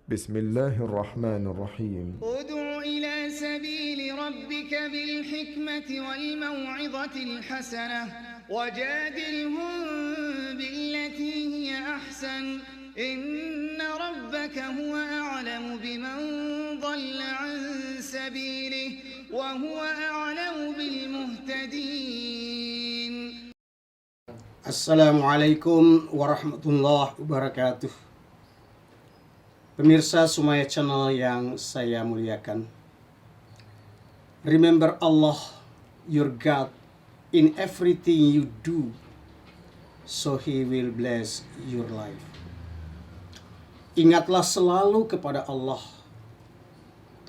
بسم الله الرحمن الرحيم ادع إلى سبيل ربك بالحكمة والموعظة الحسنة وجادلهم بالتي هي أحسن إن ربك هو أعلم بمن ضل عن سبيله وهو أعلم بالمهتدين. Assalamualaikum warahmatullahi wabarakatuh. Pemirsa Sumaya Channel yang saya muliakan, remember Allah, your God, in everything you do, so He will bless your life. Ingatlah selalu kepada Allah,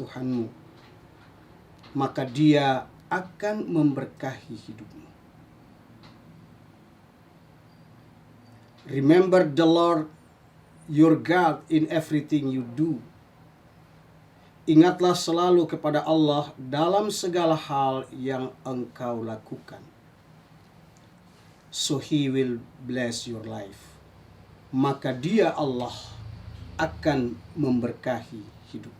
Tuhanmu, maka Dia akan memberkahi hidupmu. Remember the Lord, your God, in everything you do. Ingatlah selalu kepada Allah dalam segala hal yang engkau lakukan. So He will bless your life. Maka Dia, Allah, akan memberkahi hidup.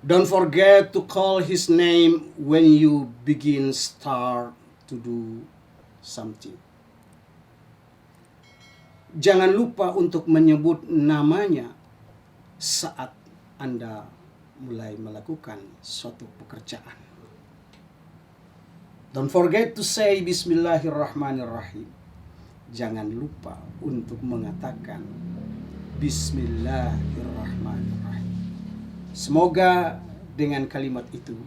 Don't forget to call His name when you start to do something. Jangan lupa untuk menyebut namanya saat Anda mulai melakukan suatu pekerjaan. Don't forget to say Bismillahirrahmanirrahim. Jangan lupa untuk mengatakan Bismillahirrahmanirrahim. Semoga dengan kalimat itu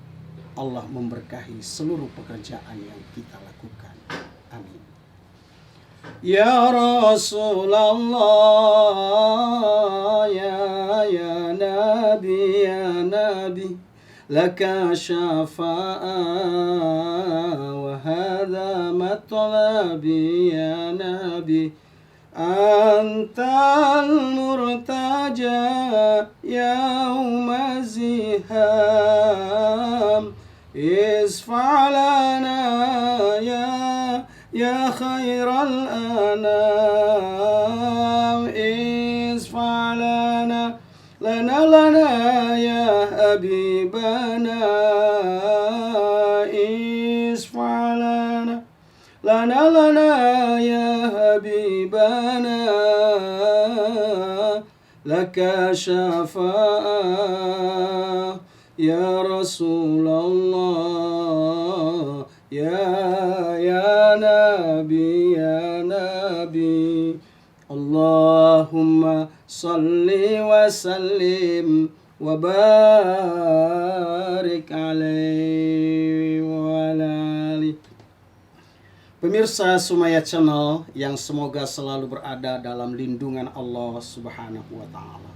Allah memberkahi seluruh pekerjaan yang kita lakukan. Amin. Ya Rasulullah, ya Nabi, laka syafa'a wa hadha matlabi ya Nabi, antal murtaja yawma ziham, isfa'lana ya khairal anam, isfa'lana lana ya habibana, isfa'lana lana ya habibana, laka syafa'ah ya Rasulullah, ya Nabi, Allahumma salli wa sallim wa barik alaihi wa ala alihi. Pemirsa Sumaya Channel yang semoga selalu berada dalam lindungan Allah Subhanahu wa taala.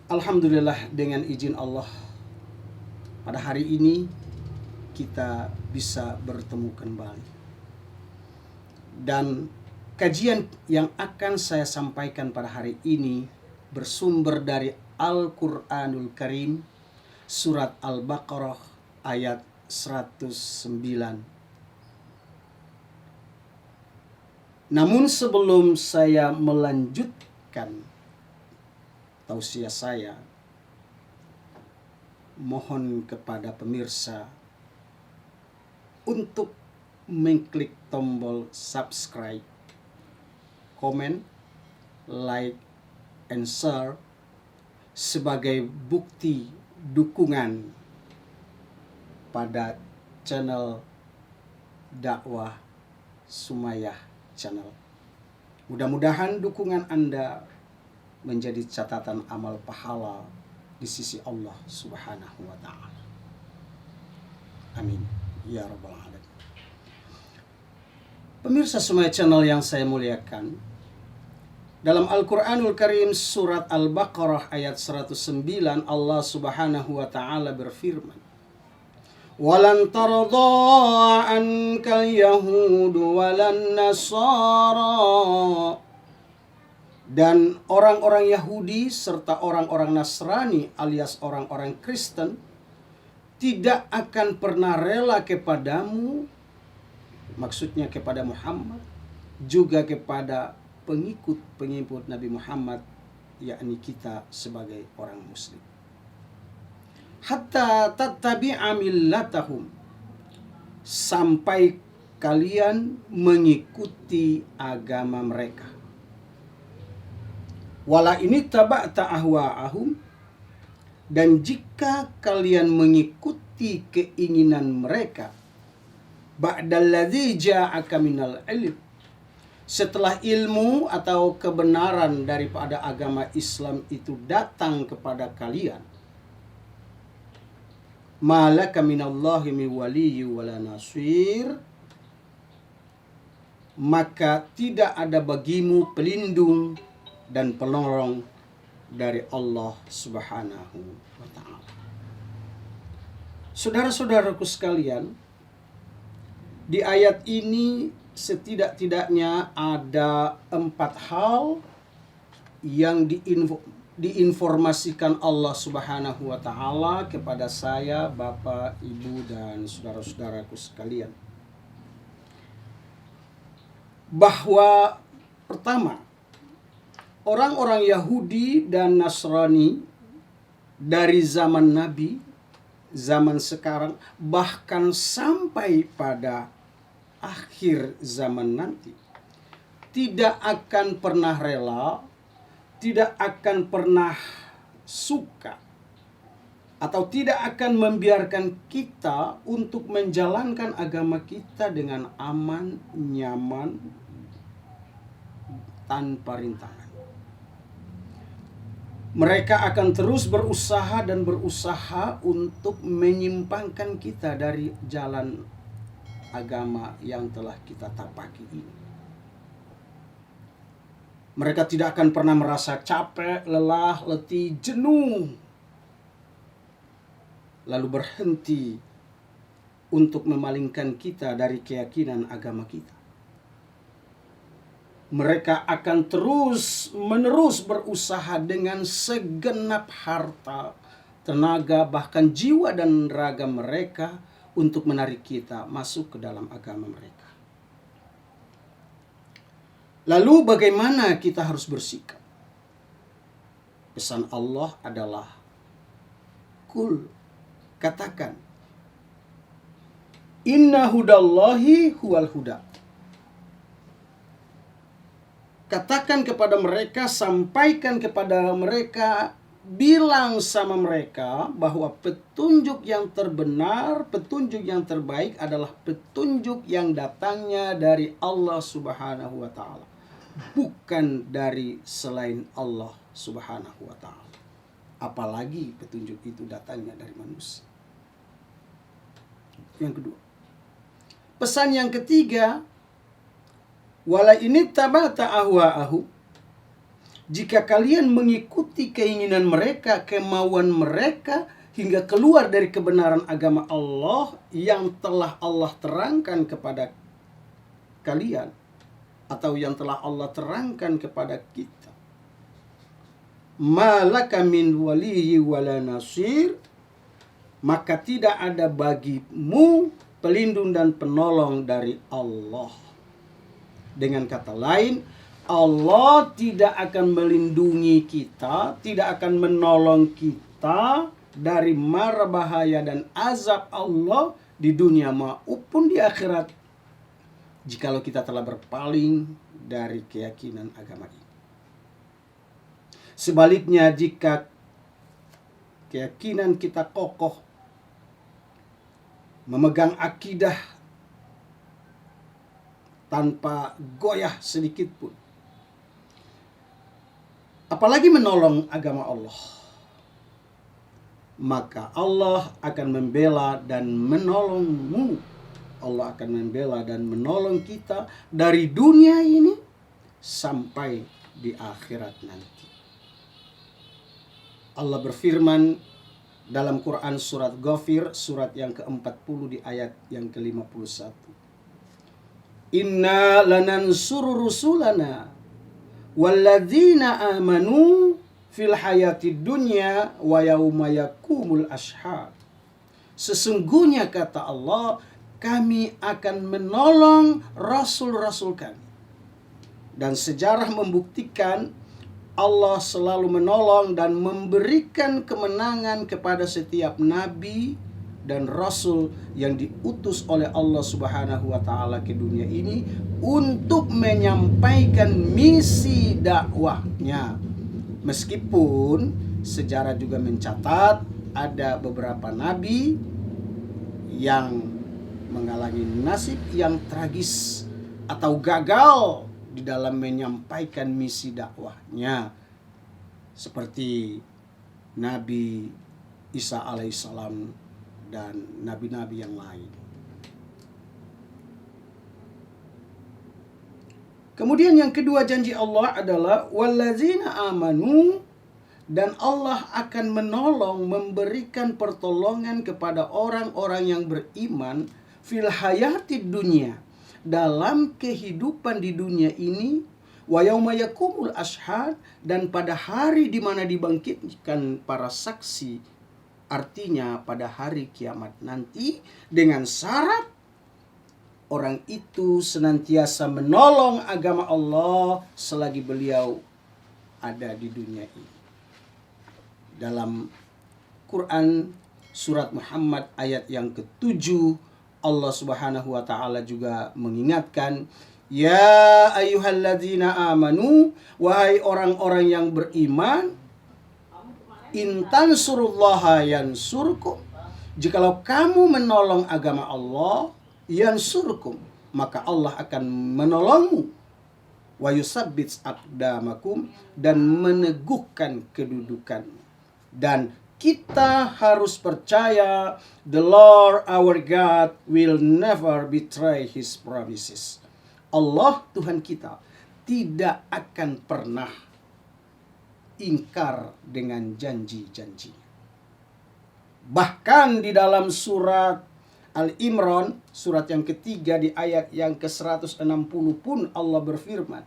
Alhamdulillah, dengan izin Allah, pada hari ini kita bisa bertemu kembali. Dan kajian yang akan saya sampaikan pada hari ini bersumber dari Al-Quranul Karim, surat Al-Baqarah ayat 109. Namun sebelum saya melanjutkan tausiah saya, mohon kepada pemirsa untuk mengklik tombol subscribe, komen, like, and share sebagai bukti dukungan pada channel dakwah Sumayah Channel. Mudah-mudahan dukungan Anda menjadi catatan amal pahala di sisi Allah Subhanahu wa taala. Amin ya rabbal alamin. Pemirsa Sumaya Channel yang saya muliakan, dalam Al-Quranul Karim surat Al-Baqarah ayat 109, Allah Subhanahu wa taala berfirman, "Walan tardha ankal yahudu walan nasara." Dan orang-orang Yahudi serta orang-orang Nasrani alias orang-orang Kristen tidak akan pernah rela kepadamu, maksudnya kepada Muhammad, juga kepada pengikut Nabi Muhammad, yakni kita sebagai orang muslim. Hatta tattabi'a millatahum, sampai kalian mengikuti agama mereka. Wala ini taba'ta ahwa'ahum, dan jika kalian mengikuti keinginan mereka, ba'dalladzi ja'aka minal ilm, setelah ilmu atau kebenaran daripada agama Islam itu datang kepada kalian, malaka minallahi min waliyyi wala nasir, maka tidak ada bagimu pelindung dan penolong dari Allah Subhanahu wa ta'ala. Saudara-saudaraku sekalian, di ayat ini setidak-tidaknya ada 4 hal yang diinformasikan Allah Subhanahu wa ta'ala kepada saya, Bapak, Ibu, dan saudara-saudaraku sekalian. Bahwa pertama, orang-orang Yahudi dan Nasrani dari zaman Nabi, zaman sekarang, bahkan sampai pada akhir zaman nanti, tidak akan pernah rela, tidak akan pernah suka, atau tidak akan membiarkan kita untuk menjalankan agama kita dengan aman, nyaman, tanpa rintangan. Mereka akan terus berusaha untuk menyimpangkan kita dari jalan agama yang telah kita tapaki ini. Mereka tidak akan pernah merasa capek, lelah, letih, jenuh, lalu berhenti untuk memalingkan kita dari keyakinan agama kita. Mereka akan terus-menerus berusaha dengan segenap harta, tenaga, bahkan jiwa dan raga mereka untuk menarik kita masuk ke dalam agama mereka. Lalu bagaimana kita harus bersikap? Pesan Allah adalah kul, katakan, inna hudallahi huwal huda. Katakan kepada mereka, sampaikan kepada mereka, bilang sama mereka bahwa petunjuk yang terbenar, petunjuk yang terbaik adalah petunjuk yang datangnya dari Allah Subhanahu wa ta'ala, bukan dari selain Allah Subhanahu wa ta'ala. Apalagi petunjuk itu datangnya dari manusia. Yang kedua, pesan yang ketiga, wala ini tabata ahwa'ahu, jika kalian mengikuti keinginan mereka, kemauan mereka, hingga keluar dari kebenaran agama Allah yang telah Allah terangkan kepada kalian, atau yang telah Allah terangkan kepada kita, malaka min waliyyi wala nasir, maka tidak ada bagimu pelindung dan penolong dari Allah. Dengan kata lain, Allah tidak akan melindungi kita, tidak akan menolong kita dari mara bahaya dan azab Allah di dunia maupun di akhirat, jikalau kita telah berpaling dari keyakinan agama ini. Sebaliknya, jika keyakinan kita kokoh, memegang akidah tanpa goyah sedikit pun, apalagi menolong agama Allah, maka Allah akan membela dan menolongmu. Allah akan membela dan menolong kita dari dunia ini sampai di akhirat nanti. Allah berfirman dalam Quran surat Ghafir, surat yang ke-40 di ayat yang ke-51. Inna lanansuru rusulana walladzina amanu fil hayatid dunya wa yauma yakumul ashhad. Sesungguhnya kata Allah, kami akan menolong rasul-rasul kami. Dan sejarah membuktikan Allah selalu menolong dan memberikan kemenangan kepada setiap nabi dan rasul yang diutus oleh Allah Subhanahu wa taala ke dunia ini untuk menyampaikan misi dakwahnya. Meskipun sejarah juga mencatat ada beberapa nabi yang mengalami nasib yang tragis atau gagal di dalam menyampaikan misi dakwahnya, seperti Nabi Isa alaihissalam dan nabi-nabi yang lain. Kemudian yang kedua janji Allah adalah wallazina amanu, dan Allah akan menolong, memberikan pertolongan kepada orang-orang yang beriman fil hayatid dunya, dalam kehidupan di dunia ini, wa yauma yakumul ashhad, dan pada hari di mana dibangkitkan para saksi, artinya pada hari kiamat nanti, dengan syarat orang itu senantiasa menolong agama Allah selagi beliau ada di dunia ini. Dalam Quran surat Muhammad ayat yang ke-7, Allah Subhanahu wa taala juga mengingatkan, ya ayyuhalladzina amanu, wahai orang-orang yang beriman, in tansurullaha yansurkum, jikalau kamu menolong agama Allah, yansurkum, maka Allah akan menolongmu, wa yusabbits aqdamakum, dan meneguhkan kedudukanmu. Dan kita harus percaya the Lord our God will never betray his promises. Allah Tuhan kita tidak akan pernah ingkar dengan janji-janji. Bahkan di dalam surat Al-Imran, surat yang ketiga di ayat yang ke-160 pun Allah berfirman,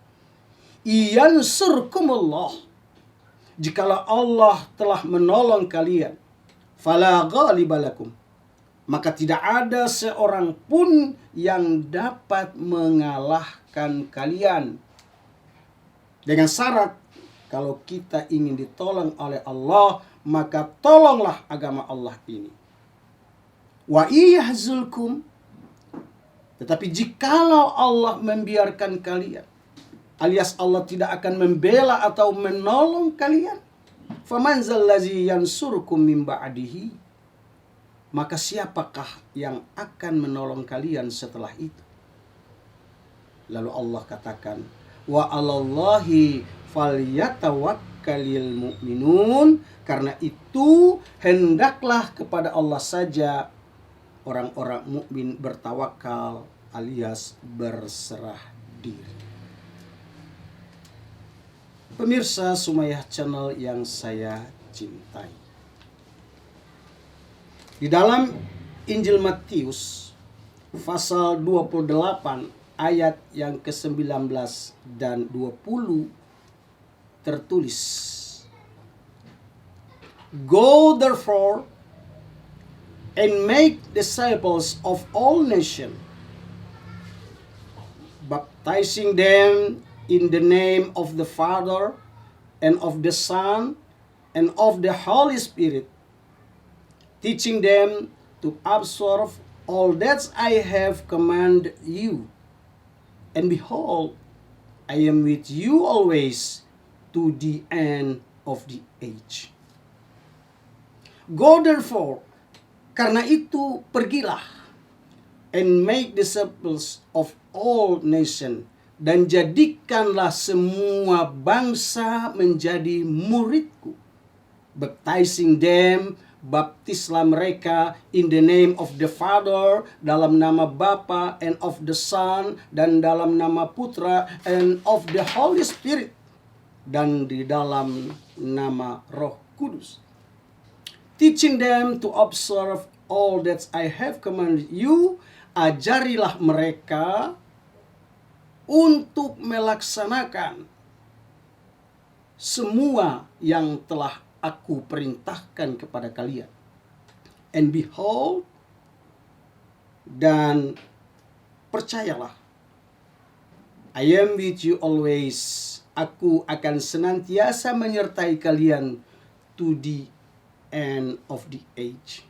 iyansurkumullah, jikalau Allah telah menolong kalian, fala ghalibalakum, maka tidak ada seorang pun yang dapat mengalahkan kalian. Dengan syarat, kalau kita ingin ditolong oleh Allah, maka tolonglah agama Allah ini. Wa iyahzulkum, tetapi jikalau Allah membiarkan kalian, alias Allah tidak akan membela atau menolong kalian, faman zallazi yansurukum min ba'dihi, maka siapakah yang akan menolong kalian setelah itu? Lalu Allah katakan, wa 'alallahi falyatawakkalul mu'minun, karena itu hendaklah kepada Allah saja orang-orang mukmin bertawakal alias berserah diri. Pemirsa Sumayyah Channel yang saya cintai, di dalam Injil Matius pasal 28 ayat yang ke-19 dan 20 tertulis, go therefore and make disciples of all nations, baptizing them in the name of the Father and of the Son and of the Holy Spirit, teaching them to observe all that I have commanded you. And behold, I am with you always to the end of the age. Go therefore, karena itu pergilah, and make disciples of all nations, dan jadikanlah semua bangsa menjadi muridku. Baptizing them, baptislah mereka in the name of the Father, dalam nama Bapa, and of the Son, dan dalam nama Putra, and of the Holy Spirit, dan di dalam nama Roh Kudus. Teaching them to observe all that I have commanded you, ajarilah mereka untuk melaksanakan semua yang telah aku perintahkan kepada kalian. And behold, dan percayalah, I am with you always. Aku akan senantiasa menyertai kalian to the end of the age.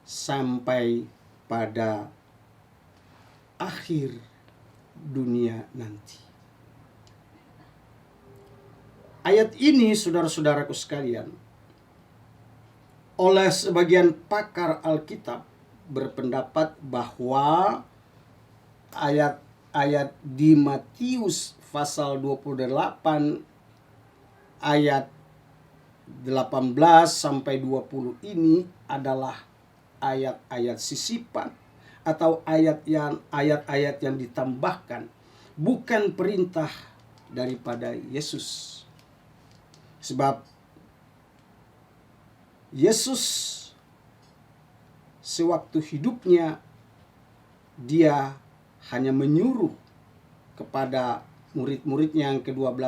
Sampai pada akhir dunia nanti. Ayat ini, saudara-saudaraku sekalian, oleh sebagian pakar Alkitab berpendapat bahwa ayat di Matius pasal 28 ayat 18 sampai 20 ini adalah ayat-ayat sisipan atau ayat-ayat yang ditambahkan, bukan perintah daripada Yesus. Sebab Yesus sewaktu hidupnya dia hanya menyuruh kepada murid-muridnya yang ke-12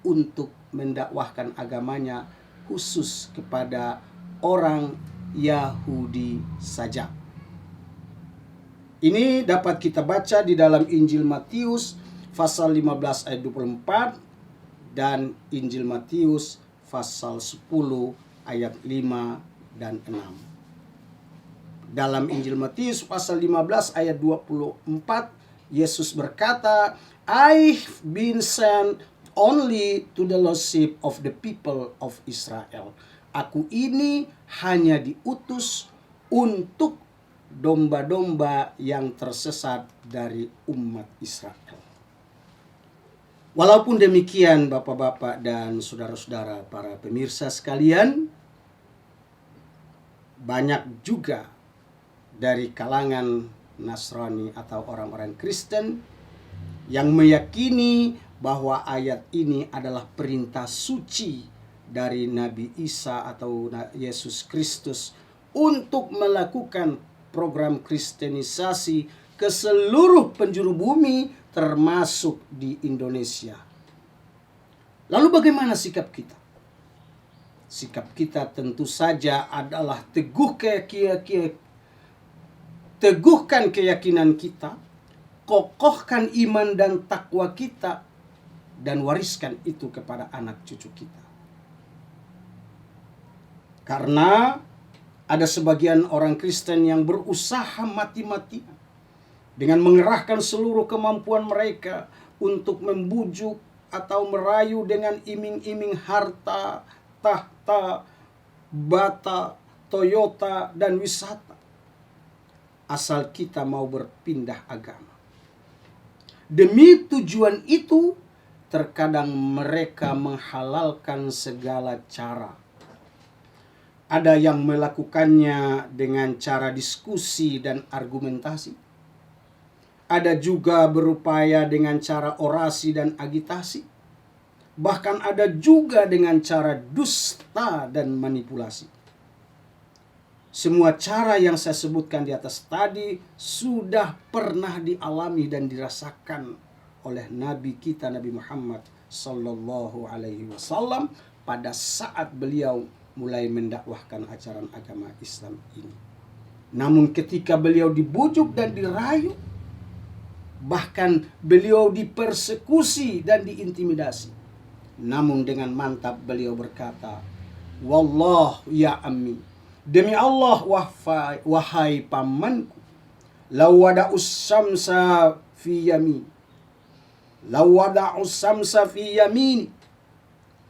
untuk mendakwahkan agamanya khusus kepada orang Yahudi saja. Ini dapat kita baca di dalam Injil Matius pasal 15 ayat 24 dan Injil Matius pasal 10 ayat 5 dan 6. Dalam Injil Matius pasal 15 ayat 24, Yesus berkata, I've been sent only to the lost sheep of the people of Israel. Aku ini hanya diutus untuk domba-domba yang tersesat dari umat Israel. Walaupun demikian, bapak-bapak dan saudara-saudara para pemirsa sekalian, banyak juga dari kalangan Nasrani atau orang-orang Kristen yang meyakini bahwa ayat ini adalah perintah suci dari Nabi Isa atau Yesus Kristus untuk melakukan program kristenisasi ke seluruh penjuru bumi termasuk di Indonesia. Lalu bagaimana sikap kita? Sikap kita tentu saja adalah teguhkan keyakinan kita, kokohkan iman dan takwa kita, dan wariskan itu kepada anak cucu kita. Karena ada sebagian orang Kristen yang berusaha mati-matian dengan mengerahkan seluruh kemampuan mereka untuk membujuk atau merayu dengan iming-iming harta, tahta, bata, Toyota, dan wisata. Asal kita mau berpindah agama. Demi tujuan itu, terkadang mereka menghalalkan segala cara. Ada yang melakukannya dengan cara diskusi dan argumentasi. Ada juga berupaya dengan cara orasi dan agitasi. Bahkan ada juga dengan cara dusta dan manipulasi. Semua cara yang saya sebutkan di atas tadi sudah pernah dialami dan dirasakan oleh Nabi kita, Nabi Muhammad Sallallahu Alaihi Wasallam pada saat beliau mulai mendakwahkan ajaran agama Islam ini. Namun ketika beliau dibujuk dan dirayu, bahkan beliau dipersekusi dan diintimidasi, namun dengan mantap beliau berkata, Wallah ya ammi, demi Allah wahai pamanku, lawada'us samsa fi yamin, lawada'us samsa fi yamini,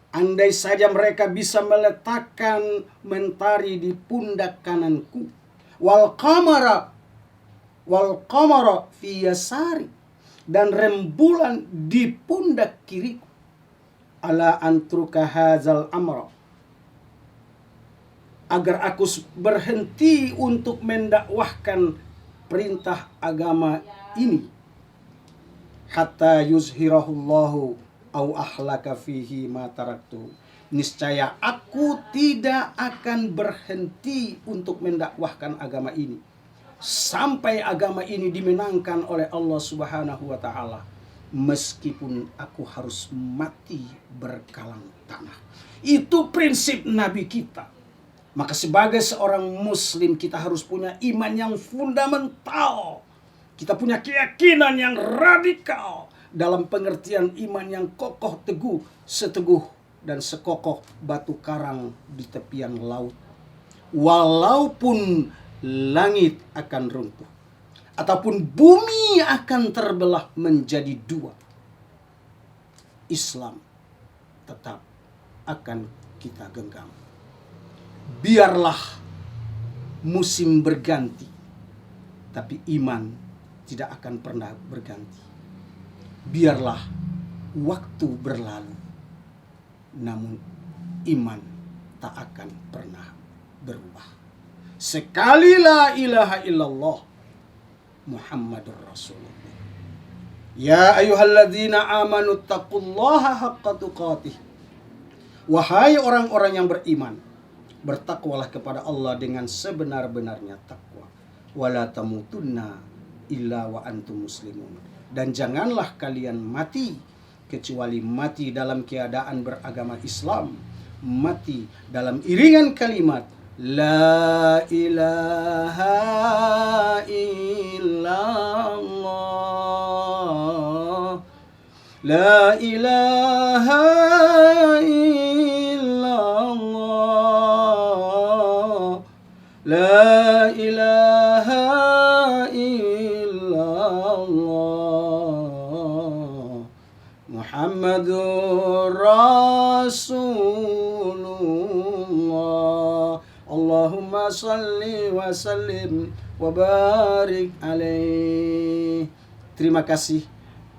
andai saja mereka bisa meletakkan mentari di pundak kananku, wal qamara fi yasari, dan rembulan di pundak kiriku, ala antruka hazal amra, agar aku berhenti untuk mendakwahkan perintah agama ini, hatta yuzhirahullahu au ahlaka fihi ma taraktu, niscaya aku tidak akan berhenti untuk mendakwahkan agama ini sampai agama ini dimenangkan oleh Allah Subhanahu wa taala, meskipun aku harus mati berkalang tanah. Itu prinsip Nabi kita. Maka sebagai seorang muslim kita harus punya iman yang fundamental. Kita punya keyakinan yang radikal dalam pengertian iman yang kokoh teguh, seteguh dan sekokoh batu karang di tepian laut. Walaupun langit akan runtuh, ataupun bumi akan terbelah menjadi dua, Islam tetap akan kita genggam. Biarlah musim berganti, tapi iman tidak akan pernah berganti. Biarlah waktu berlalu, namun iman tak akan pernah berubah. Sekali la ilaha illallah Muhammadur Rasulullah. Ya ayyuhalladzina amanu taqullaha haqqa tuqatih. Wahai orang-orang yang beriman, bertakwalah kepada Allah dengan sebenar-benarnya takwa. Wala tamutunna illa wa antum muslimun. Dan janganlah kalian mati kecuali mati dalam keadaan beragama Islam, mati dalam iringan kalimat la ilaha illallah, la ilaha illallah, la ilaha illallah, Muhammadur Rasulullah. Allahumma salli wa sallim wa barik alaih. Terima kasih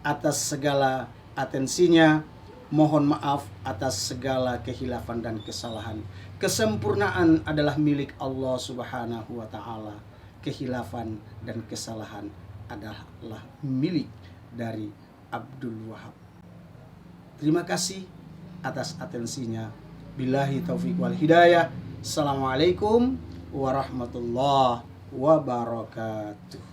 atas segala atensinya. Mohon maaf atas segala kehilafan dan kesalahan. Kesempurnaan adalah milik Allah Subhanahu wa ta'ala. Kehilafan dan kesalahan adalah milik dari Abdul Wahab. Terima kasih atas atensinya. Billahi taufiq wal hidayah. Assalamualaikum warahmatullahi wabarakatuh.